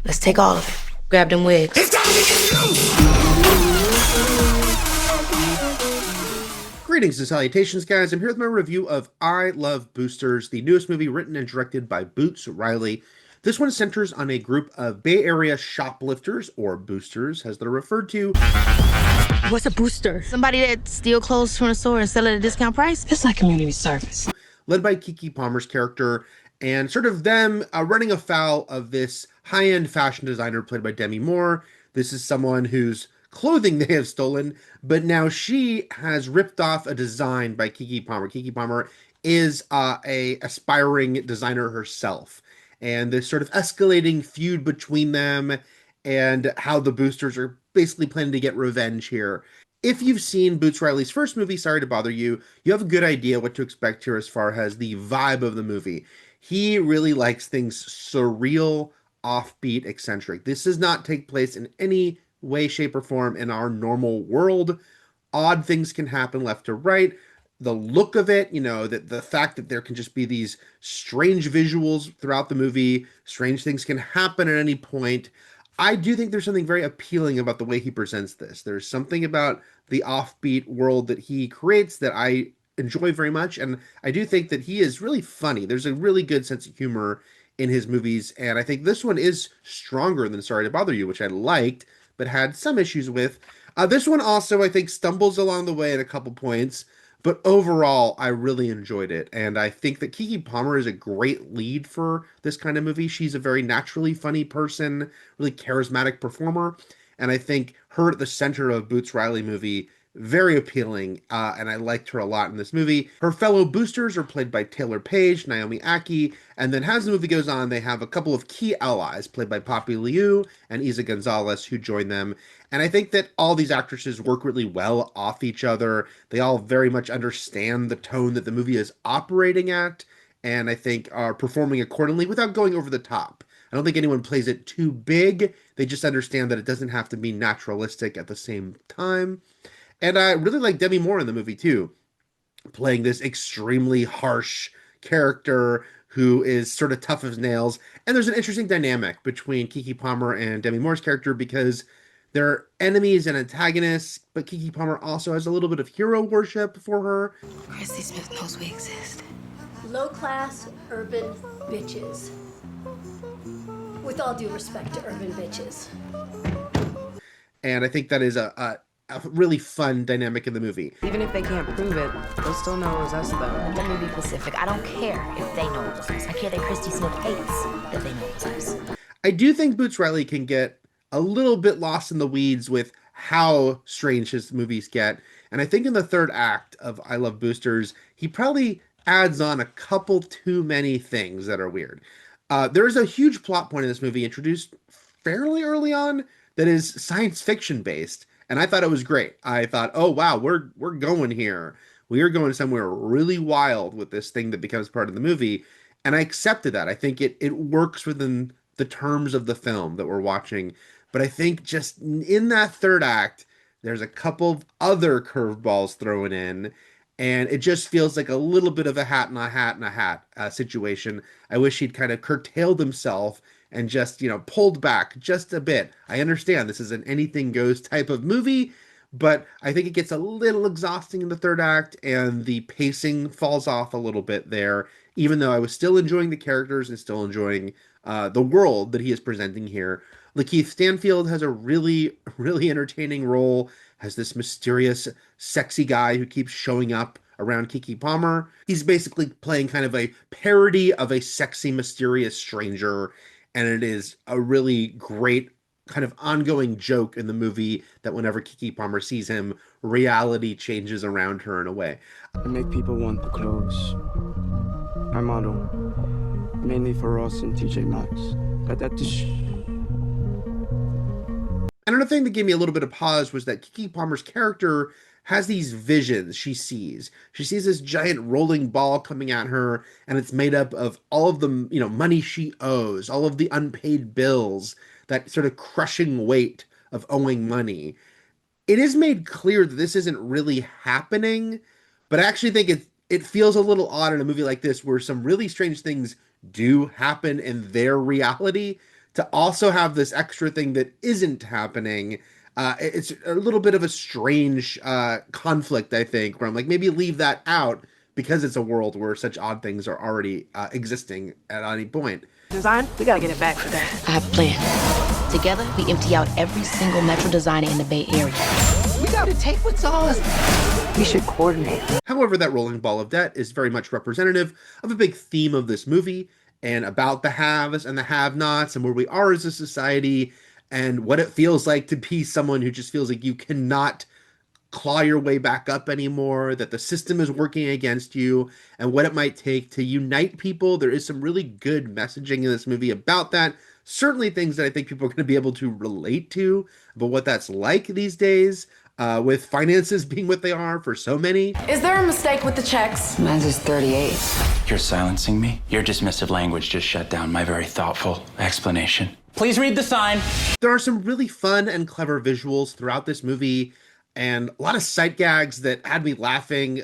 Let's take all of it. Grab them wigs. It's time to get loose! Greetings and salutations, guys. I'm here with my review of I Love Boosters, the newest movie written and directed by Boots Riley. This one centers on a group of Bay Area shoplifters, or boosters, as they're referred to. What's a booster? Somebody that steals clothes from the store and sell it at a discount price? It's like community service. Led by Keke Palmer's character, and sort of them running afoul of this high-end fashion designer played by Demi Moore. This is someone whose clothing they have stolen, but now she has ripped off a design by Keke Palmer. Keke Palmer is a aspiring designer herself, and this sort of escalating feud between them and how the boosters are basically planning to get revenge here. If you've seen Boots Riley's first movie, Sorry to Bother You, you have a good idea what to expect here as far as the vibe of the movie. He really likes things surreal, offbeat, eccentric. This does not take place in any way, shape, or form in our normal world. Odd things can happen left to right. The look of it, the fact that there can just be these strange visuals throughout the movie, strange things can happen at any point. I do think there's something very appealing about the way he presents this. There's something about the offbeat world that he creates that I enjoy very much, and I do think that he is really funny. There's a really good sense of humor in his movies, and I think this one is stronger than Sorry to Bother You, which I liked, but had some issues with. This one also, I think, stumbles along the way at a couple points, but overall, I really enjoyed it, and I think that Keke Palmer is a great lead for this kind of movie. She's a very naturally funny person, really charismatic performer, and I think her at the center of Boots Riley movie, very appealing, and I liked her a lot in this movie. Her fellow boosters are played by Taylor Page, Naomi Ackie, and then as the movie goes on, they have a couple of key allies played by Poppy Liu and Isa Gonzalez who join them. And I think that all these actresses work really well off each other. They all very much understand the tone that the movie is operating at, and I think are performing accordingly without going over the top. I don't think anyone plays it too big. They just understand that it doesn't have to be naturalistic at the same time. And I really like Demi Moore in the movie too, playing this extremely harsh character who is sort of tough as nails. And there's an interesting dynamic between Keke Palmer and Demi Moore's character because they're enemies and antagonists, but Keke Palmer also has a little bit of hero worship for her. Christy Smith knows we exist. Low-class urban bitches. With all due respect to urban bitches. And I think that is a really fun dynamic in the movie. Even if they can't prove it, they'll still know it was us, though. Let me be specific. I don't care if they know it was us. I care that Christy Smith hates that they know it was us. I do think Boots Riley can get a little bit lost in the weeds with how strange his movies get. And I think in the third act of I Love Boosters, he probably adds on a couple too many things that are weird. There is a huge plot point in this movie introduced fairly early on that is science fiction based. And I thought it was great. I thought, oh, wow, we're going here. We are going somewhere really wild with this thing that becomes part of the movie. And I accepted that. I think it works within the terms of the film that we're watching. But I think just in that third act, there's a couple of other curveballs thrown in. And it just feels like a little bit of a hat and a hat and a hat situation. I wish he'd kind of curtailed himself and just, pulled back just a bit. I understand this is an anything goes type of movie, but I think it gets a little exhausting in the third act and the pacing falls off a little bit there, even though I was still enjoying the characters and still enjoying the world that he is presenting here. Lakeith Stanfield has a really, really entertaining role, has this mysterious, sexy guy who keeps showing up around Keke Palmer. He's basically playing kind of a parody of a sexy, mysterious stranger, and it is a really great kind of ongoing joke in the movie that whenever Keke Palmer sees him, reality changes around her in a way. I make people want the clothes I model, mainly for Ross and TJ Maxx. Another thing that gave me a little bit of pause was that Keke Palmer's character has these visions she sees. She sees this giant rolling ball coming at her, and it's made up of all of the, money she owes, all of the unpaid bills, that sort of crushing weight of owing money. It is made clear that this isn't really happening, but I actually think it feels a little odd in a movie like this where some really strange things do happen in their reality to also have this extra thing that isn't happening. It's a little bit of a strange conflict, I think, where I'm like, maybe leave that out because it's a world where such odd things are already existing at any point. Design, we gotta get it back for that. I have a plan. Together, we empty out every single metro designer in the Bay Area. We gotta take what's ours. We should coordinate. However, that rolling ball of debt is very much representative of a big theme of this movie and about the haves and the have-nots and where we are as a society and what it feels like to be someone who just feels like you cannot claw your way back up anymore, that the system is working against you, and what it might take to unite people. There is some really good messaging in this movie about that. Certainly things that I think people are going to be able to relate to, but what that's like these days, with finances being what they are for so many. Is there a mistake with the checks? Mine's is 38. You're silencing me? Your dismissive language just shut down my very thoughtful explanation. Please read the sign. There are some really fun and clever visuals throughout this movie, and a lot of sight gags that had me laughing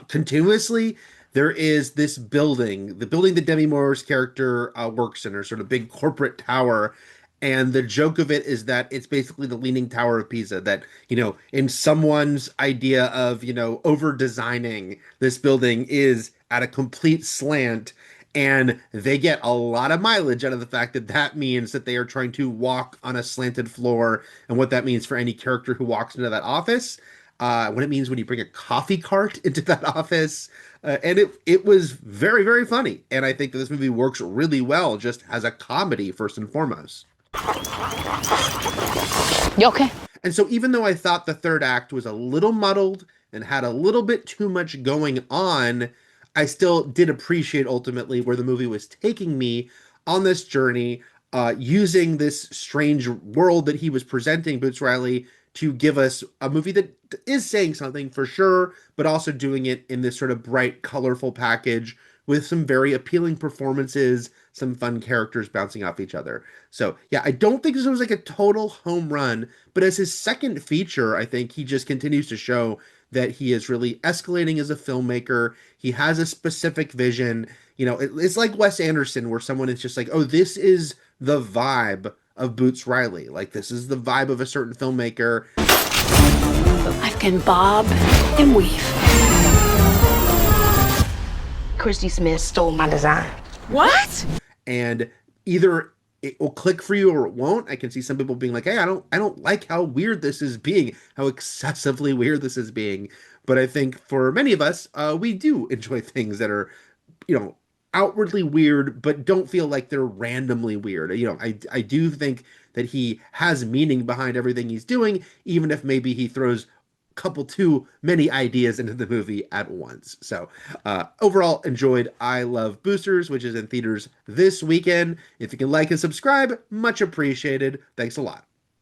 continuously. There is this building, the building that Demi Moore's character works in, her sort of big corporate tower. And the joke of it is that it's basically the Leaning Tower of Pisa, that, you know, in someone's idea of, you know, over designing this building is at a complete slant. And they get a lot of mileage out of the fact that that means that they are trying to walk on a slanted floor, and what that means for any character who walks into that office, what it means when you bring a coffee cart into that office. And it was very, very funny. And I think that this movie works really well just as a comedy, first and foremost. You okay? And so even though I thought the third act was a little muddled and had a little bit too much going on, I still did appreciate ultimately where the movie was taking me on this journey, using this strange world that he was presenting, Boots Riley, to give us a movie that is saying something for sure, but also doing it in this sort of bright, colorful package with some very appealing performances, some fun characters bouncing off each other. So yeah, I don't think this was like a total home run, but as his second feature, I think he just continues to show that he is really escalating as a filmmaker. He has a specific vision. You know, it's like Wes Anderson, where someone is just like, oh, this is the vibe of Boots Riley. Like, this is the vibe of a certain filmmaker. I can bob and weave. Christy Smith stole my design. What? And either it will click for you or it won't. I can see some people being like, hey, I don't like how weird this is being, how excessively weird this is being. But I think for many of us, we do enjoy things that are, you know, outwardly weird, but don't feel like they're randomly weird. You know, I do think that he has meaning behind everything he's doing, even if maybe he throws a couple too many ideas into the movie at once. So overall, enjoyed I Love Boosters, which is in theaters this weekend. If you can like and subscribe, much appreciated. Thanks a lot.